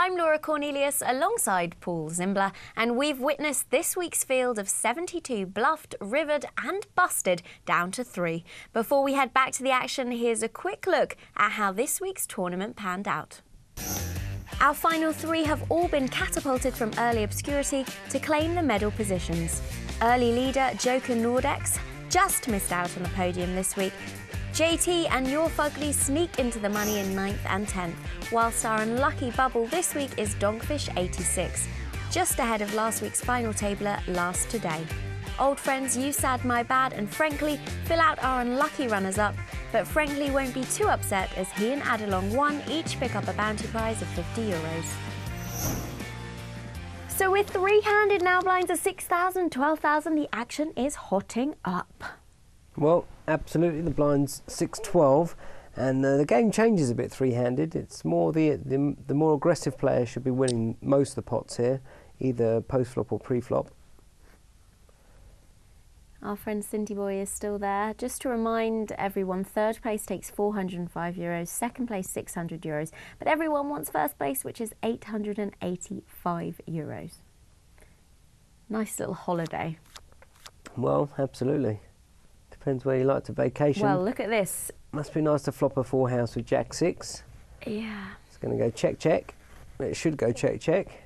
I'm Laura Cornelius alongside Paul Zimbler, and we've witnessed this week's field of 72 bluffed, rivered and busted down to 3. Before we head back to the action, here's a quick look at how this week's tournament panned out. Our final 3 have all been catapulted from early obscurity to claim the medal positions. Early leader Joker Nordex just missed out on the podium this week. JT and Your Fugly sneak into the money in 9th and 10th, whilst our unlucky bubble this week is Donkfish 86, just ahead of last week's final tabler Last Today. Old friends You Sad My Bad and Frankly fill out our unlucky runners-up, but Frankly won't be too upset as he and Adelong 1 each pick up a bounty prize of €50. So with 3-handed now blinds of 6,000, 12,000, the action is hotting up. Well, absolutely, the blind's 6-12, and the game changes a bit 3-handed. It's more the more aggressive player should be winning most of the pots here, either post-flop or pre-flop. Our friend Cinty Boy is still there. Just to remind everyone, 3rd place takes €405, 2nd place €600, but everyone wants 1st place, which is €885. Nice little holiday. Well, absolutely. Depends where you like to vacation. Well, look at this. Must be nice to flop a 4-house with Jack 6. Yeah. It's going to go check, check. It should go check, check.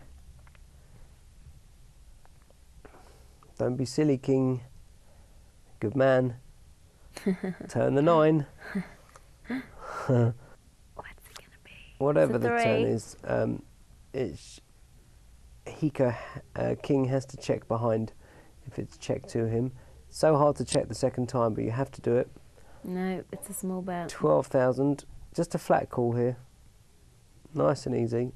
Don't be silly, King. Good man. Turn the 9. What's it going to be? Whatever the turn is, King has to check behind if it's checked to him. So hard to check the second time, but you have to do it. No, it's a small bet. 12,000. Just a flat call here. Nice and easy.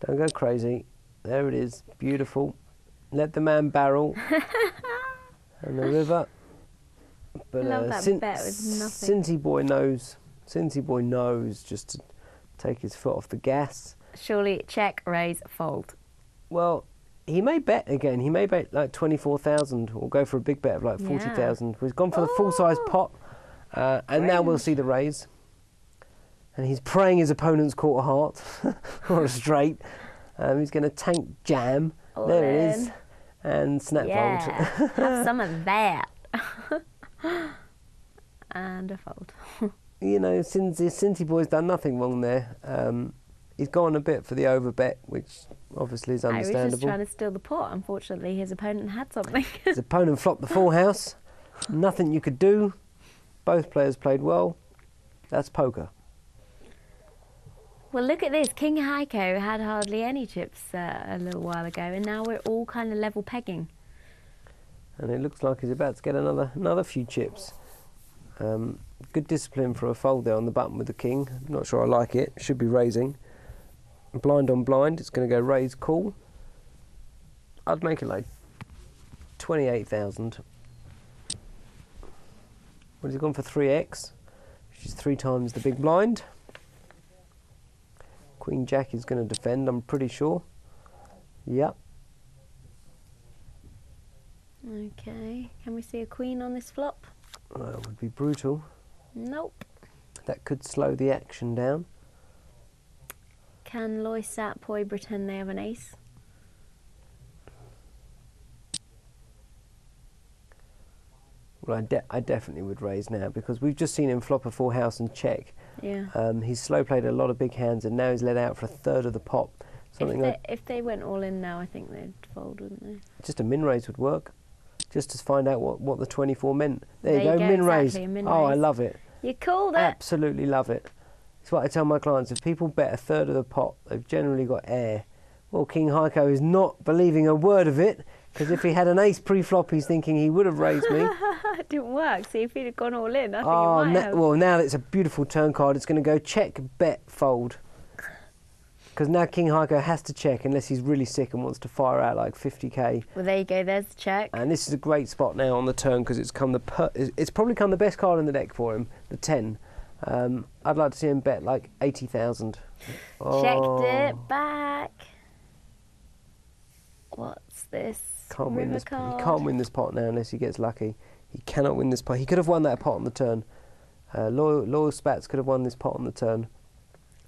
Don't go crazy. There it is. Beautiful. Let the man barrel. And the river. But love that bet with nothing. Cinty Boy knows just to take his foot off the gas. Surely check, raise, fold. Well, he may bet again. He may bet like 24,000 or go for a big bet of like 40,000. He's gone for the full-size pot, and now we'll see the raise. And he's praying his opponent's caught a heart or a straight. He's going to tank jam. All there it in. is. And snap fold. Have some of that. And a fold. You know, Cinty Boy's done nothing wrong there. He's gone a bit for the over bet, which obviously is understandable. I was just trying to steal the pot. Unfortunately, his opponent had something. His opponent flopped the 4-house. Nothing you could do. Both players played well. That's poker. Well, look at this. King Heiko had hardly any chips a little while ago, and now we're all kind of level pegging. And it looks like he's about to get another few chips. Good discipline for a fold there on the button with the king. I'm not sure I like it. Should be raising. Blind on blind. It's going to go raise call. I'd make it like 28,000. Well, he's gone for 3x, which is 3 times the big blind. Queen Jack is going to defend, I'm pretty sure. Yep. Okay, can we see a queen on this flop? That would be brutal. Nope. That could slow the action down. Can Loy Sat Poi pretend they have an ace? Well, I definitely would raise now because we've just seen him flop a 4-house and check. Yeah. He's slow played a lot of big hands and now he's let out for a third of the pot. If they went all in now, I think they'd fold, wouldn't they? Just a min raise would work. Just to find out what the 24 meant. There you go, min raise. Min oh, raise. I love it. You called it. Absolutely love it. It's what I tell my clients. If people bet a third of the pot, they've generally got air. Well, King Heiko is not believing a word of it, because if he had an ace pre-flop, he's thinking he would have raised me. It didn't work. See, if he'd have gone all in, I think he might have. Well, now it's a beautiful turn card. It's going to go check, bet, fold. Because now King Heiko has to check unless he's really sick and wants to fire out like 50k. Well, there you go. There's the check. And this is a great spot now on the turn because it's probably come the best card in the deck for him, the 10. I'd like to see him bet like 80,000. Checked it back. What's this? Can't win this. He can't win this pot now unless he gets lucky. He cannot win this pot. He could have won that pot on the turn. Loyal Spats could have won this pot on the turn.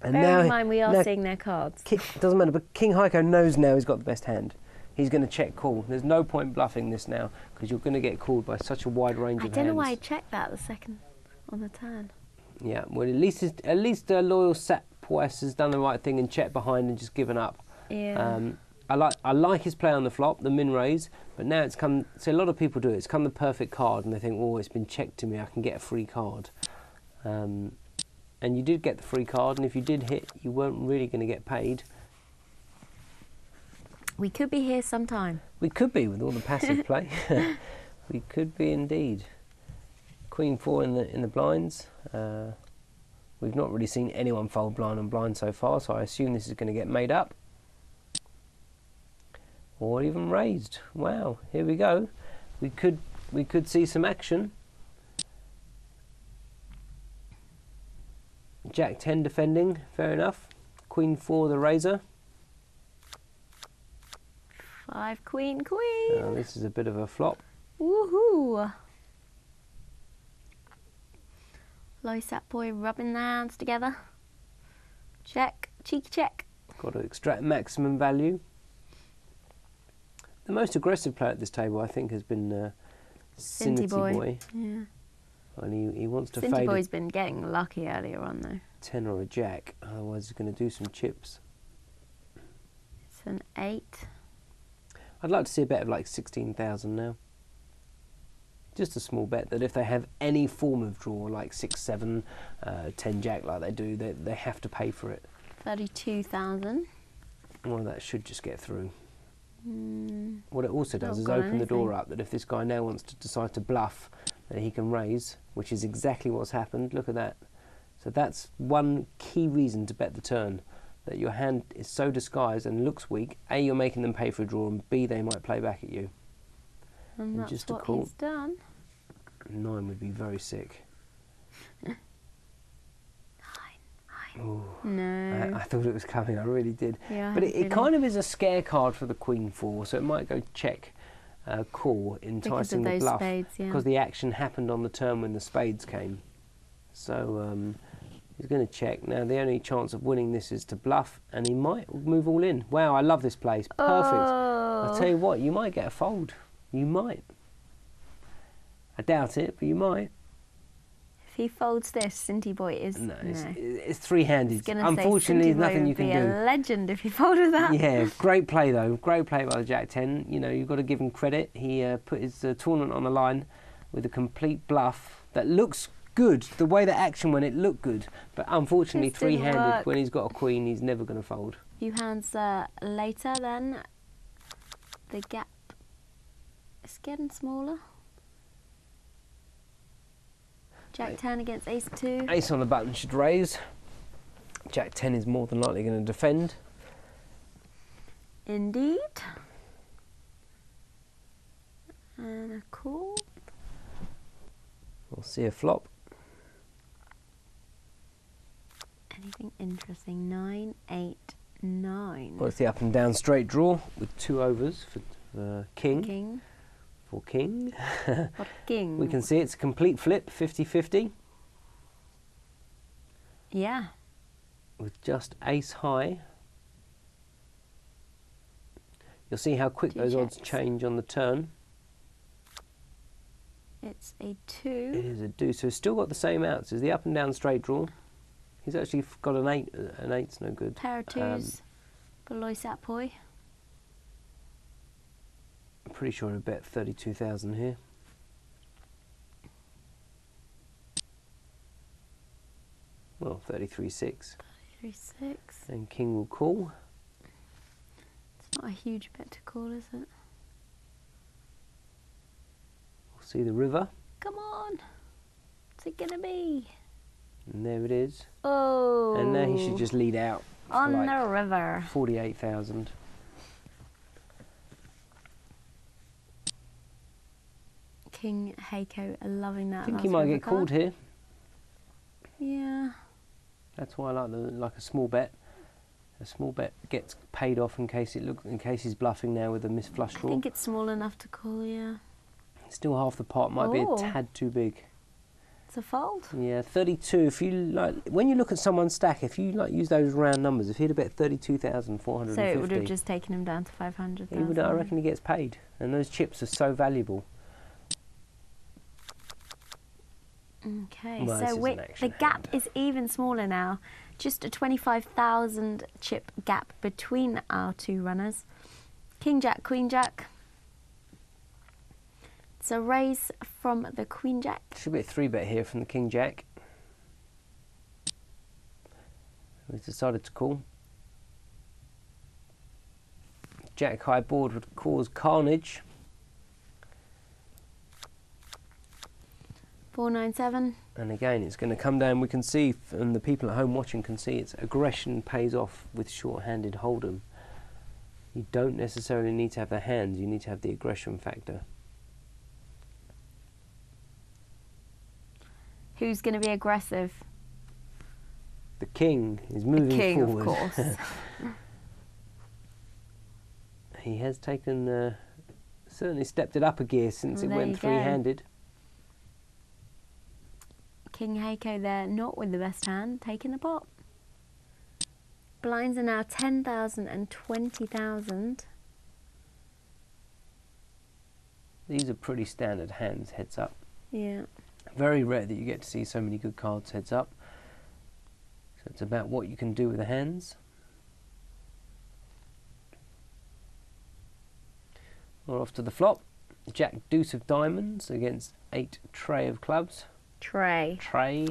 And Bearing in mind we are seeing their cards. Doesn't matter, but King Heiko knows now he's got the best hand. He's going to check call. There's no point bluffing this now because you're going to get called by such a wide range of hands. I don't know why I checked that the second on the turn. Yeah, well, at least loyal Sat Poise has done the right thing and checked behind and just given up. Yeah. I like his play on the flop, the min raise, but now it's come. So a lot of people do it. It's come the perfect card, and they think, oh, it's been checked to me. I can get a free card. And you did get the free card, and if you did hit, you weren't really going to get paid. We could be here sometime. We could be with all the passive play. We could be indeed. Queen 4 in the blinds. We've not really seen anyone fold blind on blind so far, so I assume this is going to get made up. Or even raised. Wow, here we go. We could see some action. Jack 10 defending, fair enough. Queen 4 the raiser. 5 queen. This is a bit of a flop. Woohoo! Low Sat boy rubbing the hands together. Check, cheeky check. Got to extract maximum value. The most aggressive player at this table, I think, has been Cinty Boy. Yeah. And he wants to Cinty fade Boy's been getting lucky earlier on, though. 10 or a jack, otherwise he's going to do some chips. It's an 8. I'd like to see a bet of like 16,000 now. Just a small bet that if they have any form of draw, like 6, 7, 10 jack like they do, they have to pay for it. 32,000. Well, that should just get through. Mm. What it also does is open the door up that if this guy now wants to decide to bluff, that he can raise, which is exactly what's happened. Look at that. So that's one key reason to bet the turn, that your hand is so disguised and looks weak. A, you're making them pay for a draw, and B, they might play back at you. And that's just a what call. he's done. 9 would be very sick. 9. Ooh. No. I thought it was coming, I really did. Yeah, but it kind of is a scare card for the Queen 4, so it might go check, call, enticing the bluff. Spades, yeah. Because the action happened on the turn when the spades came. So he's going to check. Now the only chance of winning this is to bluff, and he might move all in. Wow, I love this place. Perfect. Oh. I'll tell you what, you might get a fold. You might. I doubt it, but you might. If he folds this, Cinty Boy is... No, it's three-handed. Unfortunately, Unfortunately, there's nothing you can do. He'd be a legend if he folded that. Yeah, great play though. Great play by the Jack 10. You know, you've got to give him credit. He put his tournament on the line with a complete bluff that looks good. The way the action went, it looked good. But unfortunately, This didn't three-handed, work. when he's got a queen, he's never going to fold. A few hands later, then the gap is getting smaller. Jack 10 against Ace 2. Ace on the button should raise. Jack 10 is more than likely going to defend. Indeed. And a call. We'll see a flop. Anything interesting? 9, 8, 9. Well, it's the up and down straight draw with 2 overs for king. King. For king. For king. We can see it's a complete flip, 50-50. Yeah. With just ace high. You'll see how quick 2 those odds checks. change on the turn. It's a 2. It is a deuce, so it's still got the same outs as the up and down straight draw. He's actually got an 8. An 8's no good. Pair of 2s for Loy Sat Boy. I'm pretty sure I bet 32,000 here. Well, 33.6. 3-6. And king will call. It's not a huge bet to call, is it? We'll see the river. Come on. What's it gonna be? And there it is. Oh. And now he should just lead out. for On like the river. 48,000. King Heiko loving that. I think last he might river get card. called here. Yeah. That's why I like a small bet. A small bet gets paid off in case he's bluffing now with a missed flush I draw. think it's small enough to call, yeah. Still half the pot, might be a Oh. tad too big. That's a fold. Yeah, 32. If you like, when you look at someone's stack, if you like use those round numbers, if he'd have bet 32,450, So it would have just taken him down to 500,000. he would. I reckon he gets paid, and those chips are so valuable. Okay, Well, so the gap is even smaller now. Just a 25,000 chip gap between our two runners. King Jack, Queen Jack. It's a raise from the Queen Jack. Should be a 3-bet here from the King Jack. He's decided to call. Jack high board would cause carnage. 497. And again, it's going to come down. We can see, and the people at home watching can see, its aggression pays off with short-handed hold'em. You don't necessarily need to have the hands, you need to have the aggression factor. Who's going to be aggressive? The king is moving the king, forward. Of course. He has taken, certainly stepped it up a gear since it went three-handed. King Heiko there, not with the best hand, taking the pot. Blinds are now 10,000 and 20,000. These are pretty standard hands, heads up. Yeah. Very rare that you get to see so many good cards heads up. So it's about what you can do with the hands. We're off to the flop. Jack Deuce of Diamonds against 8 Tray of Clubs. Tray. Tray.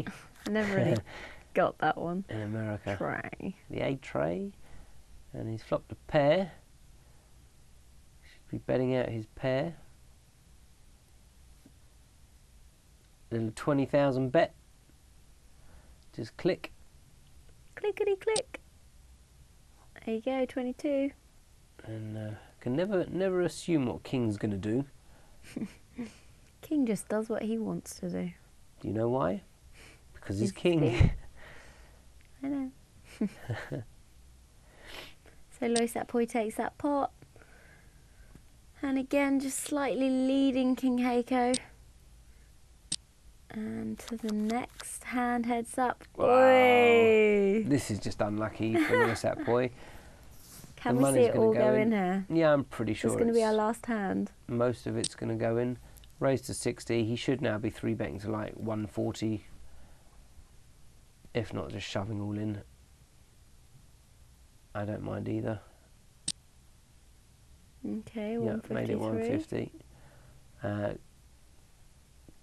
I never really got that one. In America. Tray. The 8 Tray. And he's flopped a pair. Should be betting out his pair. Little 20,000 bet. Just click. Clickety click. There you go, 22. And can never assume what King's going to do. King just does what he wants to do. Do you know why? Because he's king. I know. So Lois Poi takes that pot. And again, just slightly leading King Heiko. And to the next hand, heads up. Wow. Oi. This is just unlucky for Lois Poi. Can we see it all go in here? Yeah, I'm pretty sure it's going to be our last hand. Most of it's going to go in. Raised to 60. He should now be 3-betting to like 140. If not, just shoving all in. I don't mind either. Okay, 153. Yeah, made it 150.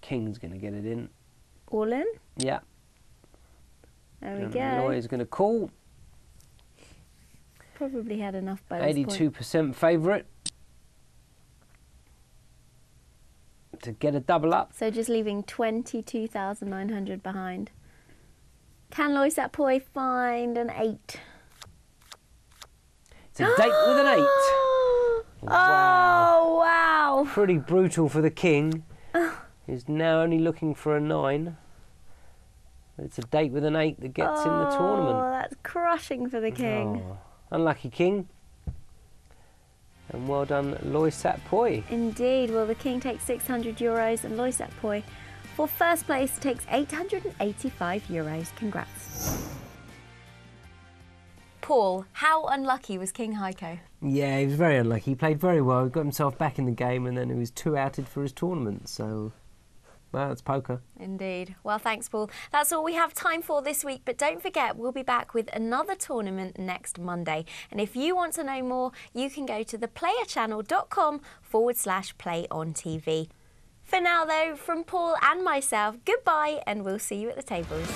King's going to get it in. All in? Yeah. There we go. Lawyer's going to call. Probably had enough by this point. 82% favourite to get a double up. So just leaving 22,900 behind. Can Lois Poi find an 8? It's a date with an 8. Wow. Oh, wow. Pretty brutal for the king. He's now only looking for a 9. It's a date with an 8 that gets in the tournament. Oh, that's crushing for the king. Oh, unlucky king. And well done, Lois Poi. Indeed. Well, the king takes 600 euros and Lois Poi, for first place, takes 885 euros. Congrats. Paul, how unlucky was King Heiko? Yeah, he was very unlucky. He played very well. He got himself back in the game, and then he was 2-outed for his tournament. So, well, that's poker. Indeed. Well, thanks, Paul. That's all we have time for this week. But don't forget, we'll be back with another tournament next Monday. And if you want to know more, you can go to theplayerchannel.com/playontv. For now, though, from Paul and myself, goodbye, and we'll see you at the tables.